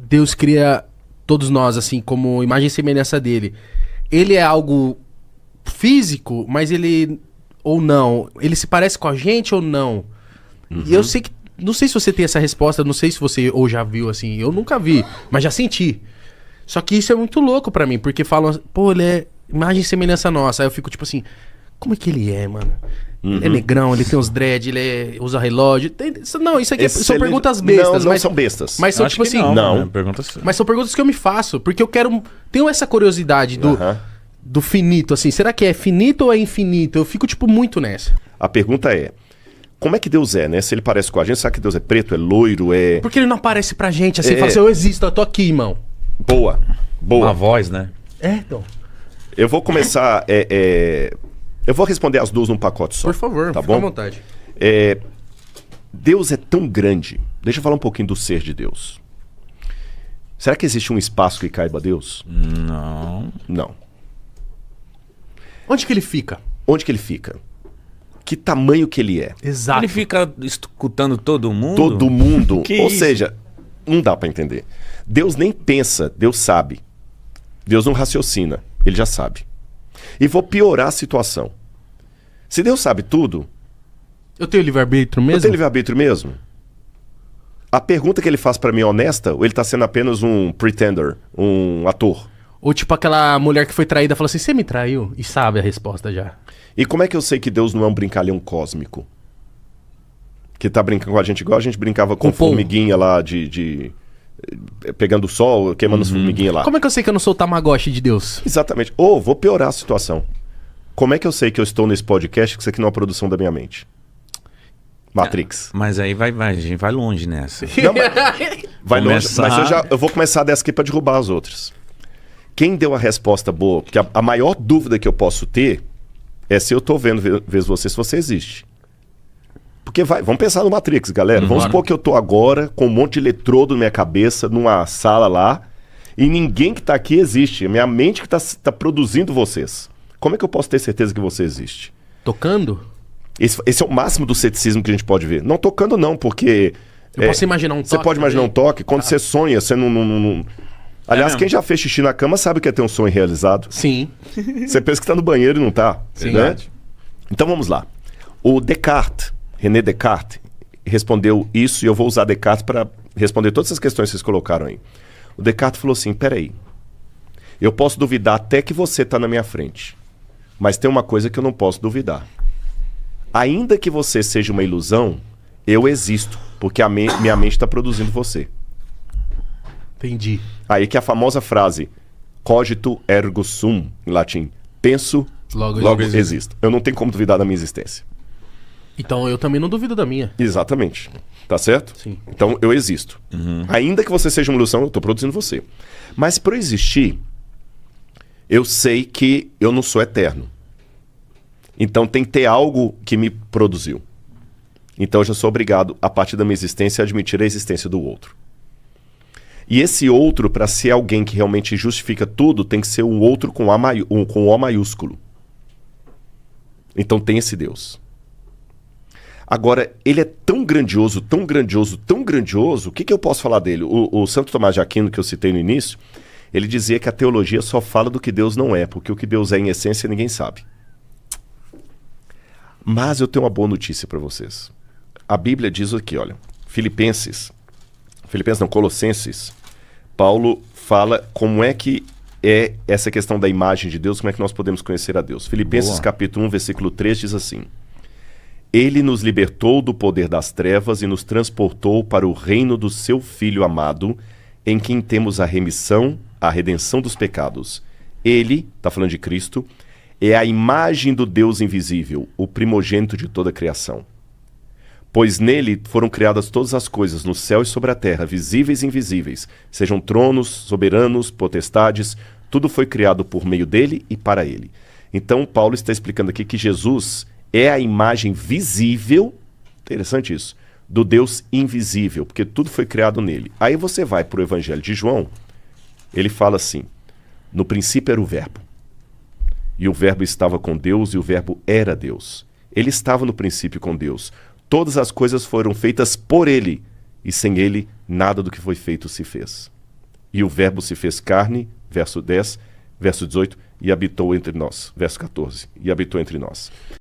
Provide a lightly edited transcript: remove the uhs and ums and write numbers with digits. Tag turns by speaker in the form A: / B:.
A: Deus cria todos nós, assim, como imagem e semelhança dele, ele é algo físico, mas ele... Ou não? Ele se parece com a gente ou não? E eu sei que... Não sei se você tem essa resposta, não sei se você ou já viu, assim. Eu nunca vi, mas já senti. Só que isso é muito louco pra mim, porque falam... Pô, ele é imagem e semelhança nossa. Aí eu fico tipo assim... Como é que ele é, mano? Ele é negrão, ele tem os dread, usa relógio. Não, isso aqui são perguntas bestas.
B: Não são bestas.
A: Mas são tipo assim...
B: Não.
A: Mas são perguntas que eu me faço, porque eu quero... Tenho essa curiosidade do finito, assim. Será que é finito ou é infinito? Eu fico, tipo, muito nessa.
B: A pergunta é... Como é que Deus é, né? Se ele parece com a gente, será que Deus é preto, é loiro, é...
A: Porque ele não aparece pra gente, assim, fala assim, eu existo, eu tô aqui, irmão.
B: Boa.
C: Uma voz, né?
A: Então.
B: Eu vou começar... Eu vou responder as duas num pacote só.
A: Por favor,
B: tá
A: fica
B: bom?
A: à vontade.
B: Deus é tão grande. Deixa eu falar um pouquinho do ser de Deus. Será que existe um espaço que caiba a Deus? Não.
A: Onde que ele fica?
B: Onde que ele fica? Que tamanho que ele é?
A: Exato.
C: Ele fica escutando todo mundo?
B: Todo mundo.
C: Que
B: Ou
C: isso?
B: seja, não dá pra entender. Deus nem pensa, Deus sabe. Deus não raciocina, ele já sabe. E vou piorar a situação. Se Deus sabe tudo...
A: Eu tenho livre-arbítrio mesmo?
B: Eu tenho livre-arbítrio mesmo? A pergunta que ele faz pra mim é honesta ou ele tá sendo apenas um pretender, um ator?
A: Ou tipo aquela mulher que foi traída fala assim, você me traiu? E sabe a resposta já.
B: E como é que eu sei que Deus não é um brincalhão cósmico? Que tá brincando com a gente igual a gente brincava com formiguinha lá pegando o sol, queimando as formiguinhas lá.
A: Como é que eu sei que eu não sou o Tamagotchi de Deus?
B: Exatamente. Ou vou piorar a situação. Como é que eu sei que eu estou nesse podcast que isso aqui não é uma produção da minha mente? Matrix.
C: Mas aí a gente vai longe nessa.
B: Não, vai longe, mas eu vou começar dessa aqui pra derrubar as outras. Quem deu a resposta boa? Porque a maior dúvida que eu posso ter é se eu tô vendo você, se você existe. Porque vamos pensar no Matrix, galera. Vamos supor que eu tô agora com um monte de eletrodo na minha cabeça, numa sala lá, e ninguém que tá aqui existe. É minha mente que tá produzindo vocês. Como é que eu posso ter certeza que você existe?
A: Tocando?
B: Esse é o máximo do ceticismo que a gente pode ver. Não tocando não, porque...
A: Eu posso imaginar um toque?
B: Você pode imaginar um toque. Quando você sonha, você não... Aliás, quem já fez xixi na cama sabe o que é ter um sonho realizado.
A: Sim.
B: Você pensa que tá no banheiro e não tá.
A: Sim.
B: Né? Então vamos lá. O Descartes, René Descartes, respondeu isso e eu vou usar Descartes para responder todas essas questões que vocês colocaram aí. O Descartes falou assim, peraí, eu posso duvidar até que você tá na minha frente, mas tem uma coisa que eu não posso duvidar. Ainda que você seja uma ilusão, eu existo, porque minha mente está produzindo você.
A: Entendi.
B: Aí que é a famosa frase, cogito ergo sum, em latim, penso, logo existo. Eu não tenho como duvidar da minha existência.
A: Então eu também não duvido da minha.
B: Exatamente. Tá certo?
A: Sim.
B: Então eu existo. Ainda que você seja uma ilusão, eu estou produzindo você. Mas para eu existir, eu sei que eu não sou eterno. Então tem que ter algo que me produziu. Então eu já sou obrigado, a partir da minha existência, a admitir a existência do outro. E esse outro, para ser alguém que realmente justifica tudo, tem que ser um outro com O maiúsculo. Então tem esse Deus. Agora, ele é tão grandioso, tão grandioso, tão grandioso, o que eu posso falar dele? O Santo Tomás de Aquino, que eu citei no início, ele dizia que a teologia só fala do que Deus não é, porque o que Deus é em essência ninguém sabe. Mas eu tenho uma boa notícia para vocês. A Bíblia diz aqui, olha, Colossenses, Paulo fala como é que é essa questão da imagem de Deus, como é que nós podemos conhecer a Deus. Filipenses capítulo 1, versículo 3 diz assim, Ele nos libertou do poder das trevas e nos transportou para o reino do seu Filho amado, em quem temos a remissão, a redenção dos pecados. Ele, está falando de Cristo, é a imagem do Deus invisível, o primogênito de toda a criação. Pois nele foram criadas todas as coisas, no céu e sobre a terra, visíveis e invisíveis, sejam tronos, soberanos, potestades, tudo foi criado por meio dele e para ele. Então, Paulo está explicando aqui que Jesus é a imagem visível, interessante isso, do Deus invisível, porque tudo foi criado nele. Aí você vai para o Evangelho de João, ele fala assim, no princípio era o verbo, e o verbo estava com Deus e o verbo era Deus. Ele estava no princípio com Deus. Todas as coisas foram feitas por ele, e sem ele, nada do que foi feito se fez. E o verbo se fez carne, verso 10, verso 18, e habitou entre nós. Verso 14, e habitou entre nós.